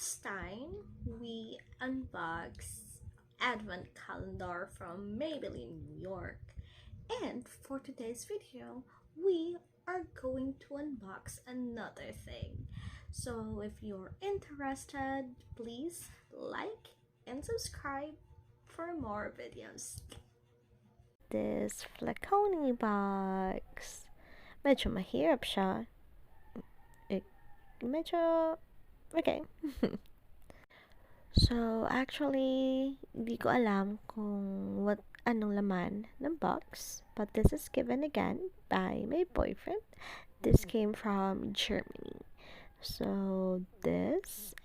last time we unboxed Advent calendar from Maybelline, New York. And for today's video, we are going to unbox another thing. So if you're interested, please like and subscribe for more videos. This Flaconi box. Medyo mahirap siya. Eh, medyo, okay. So, actually, di ko alam kung anong laman ng box. But this is given again by my boyfriend. This came from Germany. So,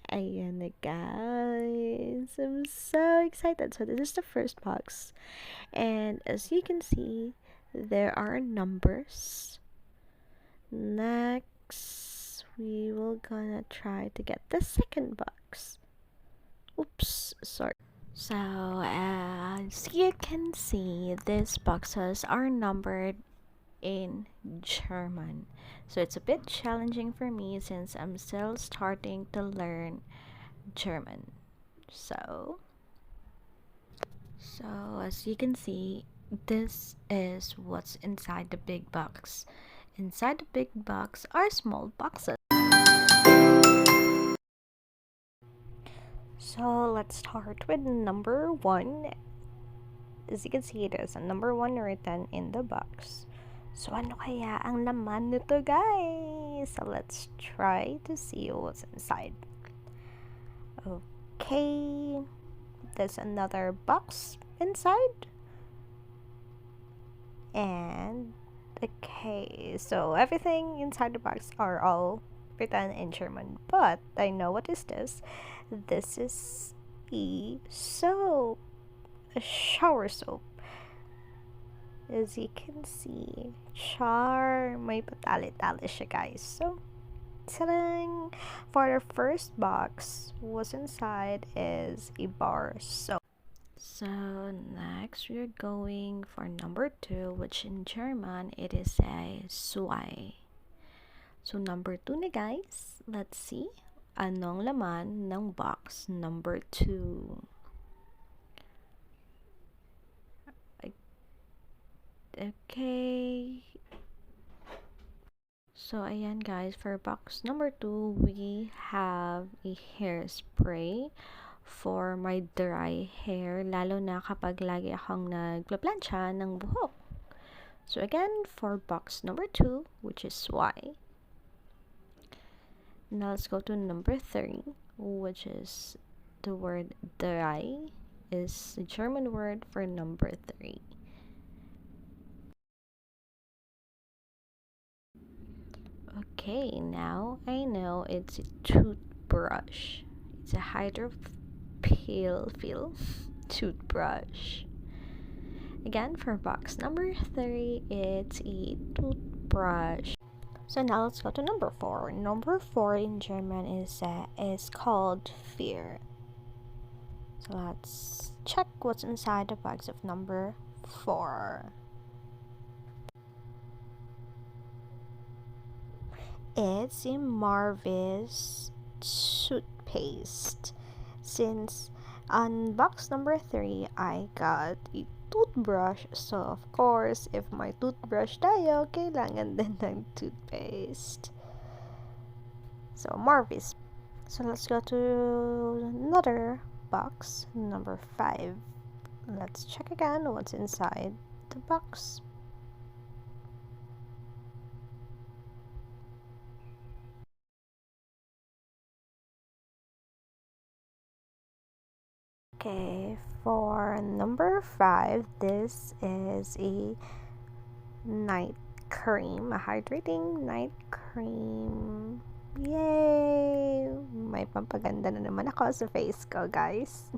ayan na guys. I'm so excited. So, this is the first box. And as you can see, there are numbers. Next, we will gonna try to get the second box. Oops, sorry. So, as you can see, these boxes are numbered in German. So, it's a bit challenging for me since I'm still starting to learn German. So as you can see, this is what's inside the big box. Inside the big box are small boxes. So let's start with number 1. As you can see, there's a number 1 written in the box. So ano kaya ang laman nito, guys? So let's try to see what's inside. Okay, there's another box inside. And okay, so everything inside the box are all written in German, but I know what is this. This is a soap, a shower soap. As you can see, may patali-tali siya, guys. So, ta-dang! For the first box, what's inside is a bar soap. So next we're going for number 2, which in German it is a Zwei. So number 2 na, guys. Let's see anong laman ng box number 2. Okay. So ayan, guys, for box number 2, we have a hairspray for my dry hair, lalo na kapag lagi akong nagplaplansya ng buhok. So again, for box number 2, which is Y. Now let's go to number 3, which is the word dry, is the German word for number 3. Okay, now I know it's a toothbrush. It's a hydrophil toothbrush. Again, for box number 3, it's a toothbrush. So now let's go to number 4. Number 4 in German is called fear. So let's check what's inside the box of number 4. It's a Marvis toothpaste. Since on box number 3, I got a toothbrush. So, of course, if my toothbrush tayo, kailangan din ng toothpaste. So, Marvis. So, let's go to another box, number 5. Let's check again what's inside the box. Okay, for number 5, this is a night cream, a hydrating night cream. Yay! May pampaganda na naman ako sa face ko, guys.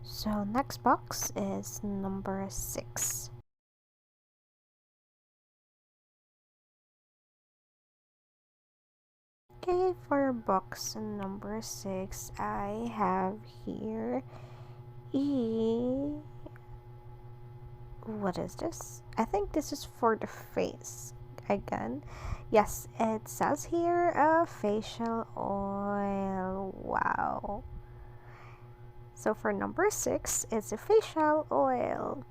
So, next box is number 6. Okay, for box number 6, I have here what is this? I think this is for the face. again. Yes, it says here facial oil. Wow. So for number 6, it's a facial oil.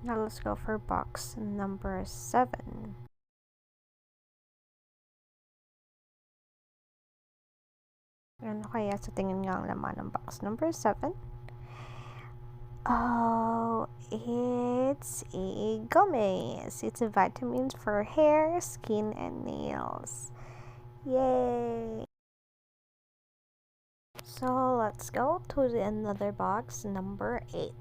Now let's go for box number 7. Ano kaya sa tingin nga ang laman ng box number 7? Oh, it's a gummies. It's a vitamins for hair, skin, and nails. Yay! So let's go to another box, number 8.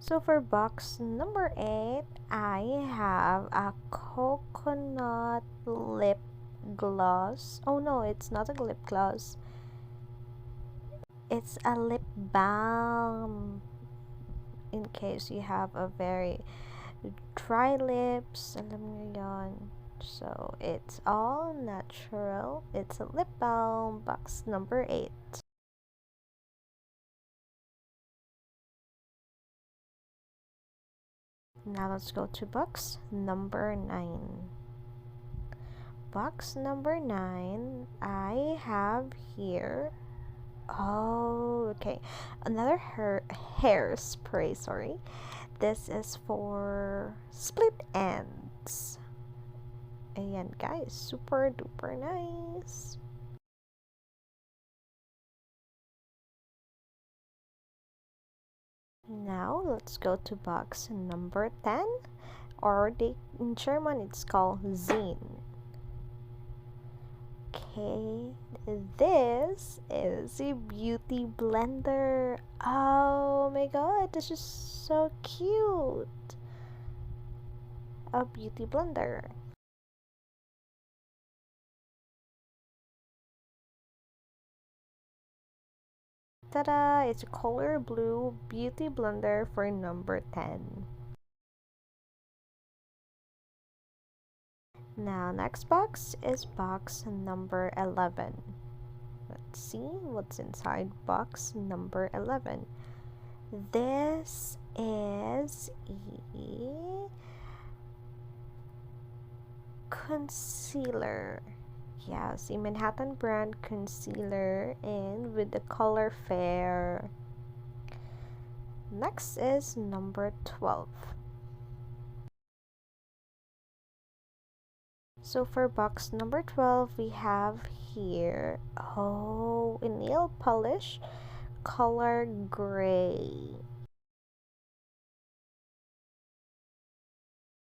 So for box number 8, I have a coconut lip gloss. Oh no, it's not a lip gloss. It's a lip balm. In case you have a very dry lips, alam nyo yon. So it's all natural. It's a lip balm, box number 8. Now let's go to box number 9. Box number 9, I have here, oh, okay, another hairspray, sorry. This is for split ends. Ayan guys, super duper nice. Now let's go to box number 10, or in German it's called Zine. Okay, this is a beauty blender. Oh my god, this is so cute. A beauty blender. Ta-da! It's a color blue beauty blender for number 10. Now, next box is box number 11. Let's see what's inside box number 11. This is a concealer. Yes, a Manhattan brand concealer and with the color Fair. Next is number 12. So for box number 12, we have here, oh, a nail polish, color gray.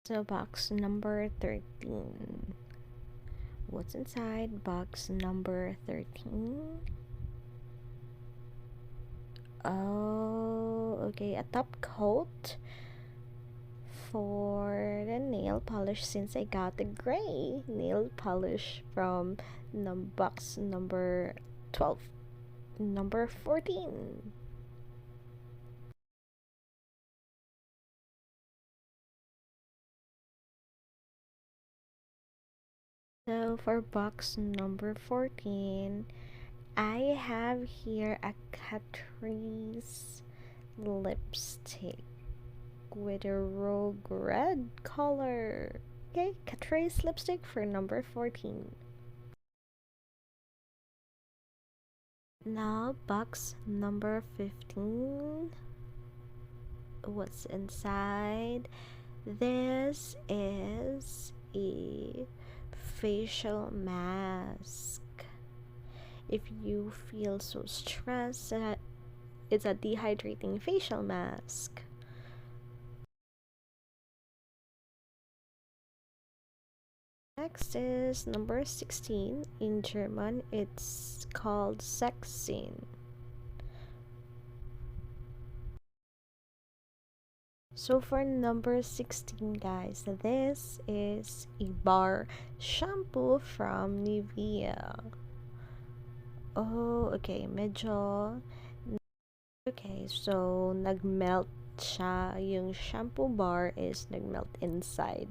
So box number 13. What's inside box number 13? Oh, okay, a top coat for the nail polish, since I got the gray nail polish from box number 12. Number 14. So for box number 14, I have here a Catrice lipstick with a rogue red color. Okay, Catrice lipstick for number 14. Now box number 15. What's inside? This is a facial mask. If you feel so stressed, it's a dehydrating facial mask. Next is number 16. In German, it's called Sexin. So for number 16, guys, this is a bar shampoo from Nivea. Oh, okay, medyo, okay, so nagmelt siya, yung shampoo bar is nagmelt inside.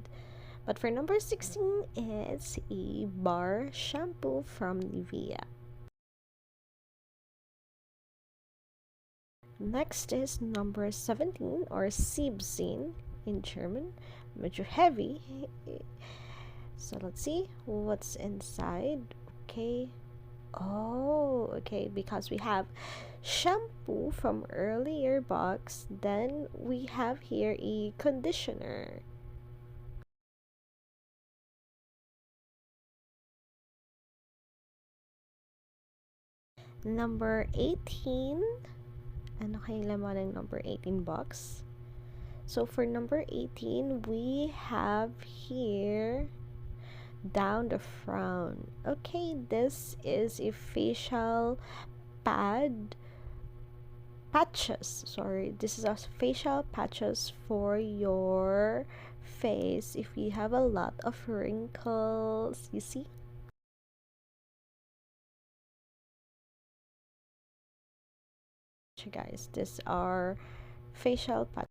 But for number 16, it's a bar shampoo from Nivea. Next is number 17, or 17 in German. Medyo heavy. So let's see what's inside. Okay. Oh, okay, because we have shampoo from earlier box, then we have here a conditioner. Number 18. Ano kayang laman ng number 18 box? So for number 18, we have here down the front. Okay, this is a facial pad patches. Sorry, this is a facial patches for your face if you have a lot of wrinkles. You see? Guys, these are facial patches.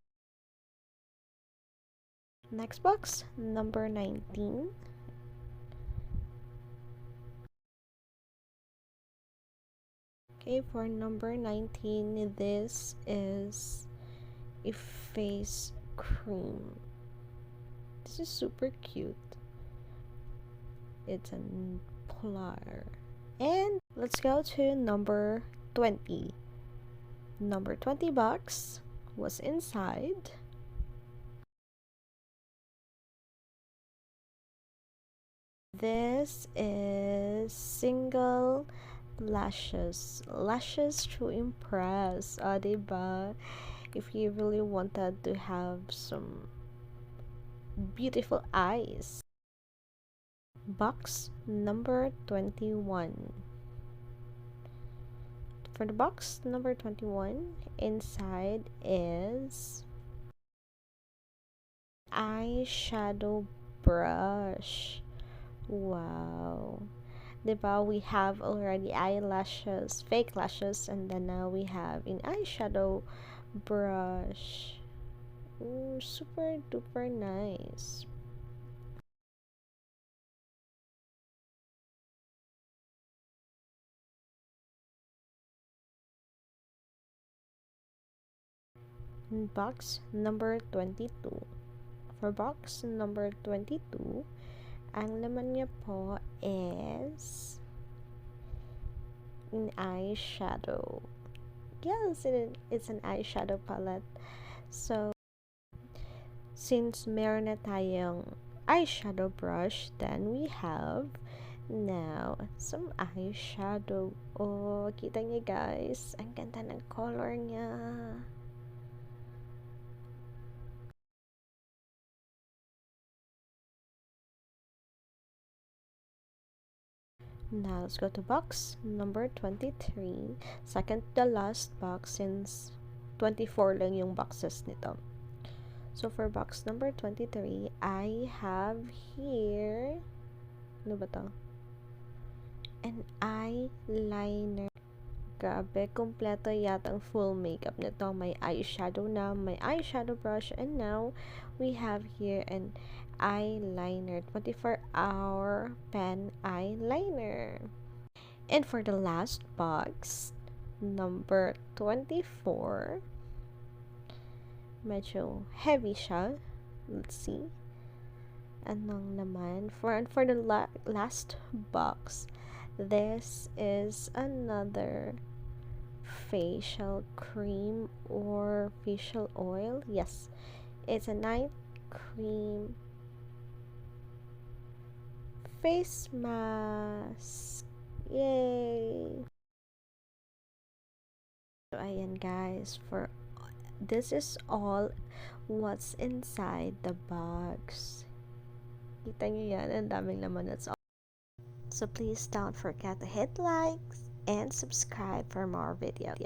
Next box, number 19. Okay, for number 19, this is a face cream. This is super cute. It's a polar. And let's go to number 20. Number 20 box was inside. This is single lashes to impress, diba? If you really wanted to have some beautiful eyes. Box number 21. For the box number 21, inside is eyeshadow brush. Wow. Diba, we have already eyelashes, fake lashes, and then now we have an eyeshadow brush. Ooh, super duper nice. Box number 22. For box number 22, ang laman niya po is an eyeshadow. Yes, it's an eyeshadow palette. So, since meron na tayong eyeshadow brush, then we have now some eyeshadow. Oh, kita niyo guys, ang ganda ng color niya. Now, let's go to box number 23. Second to the last box since 24 lang yung boxes nito. So, for box number 23, I have here, ano ba to? An eyeliner. Grabe, kompleto yata ang full makeup nito. May eyeshadow na, may eyeshadow brush, and now we have here an eyeliner, 24-hour pen eyeliner. And for the last box, number 24, medyo heavy siya. Let's see. Anong laman? For the last box, this is another facial cream or facial oil. Yes, it's a night cream face mask. Yay! So, ayan guys, for this is all what's inside the box. Kita nyo yan, ang daming laman. That's all. So please don't forget to hit like and subscribe for more videos.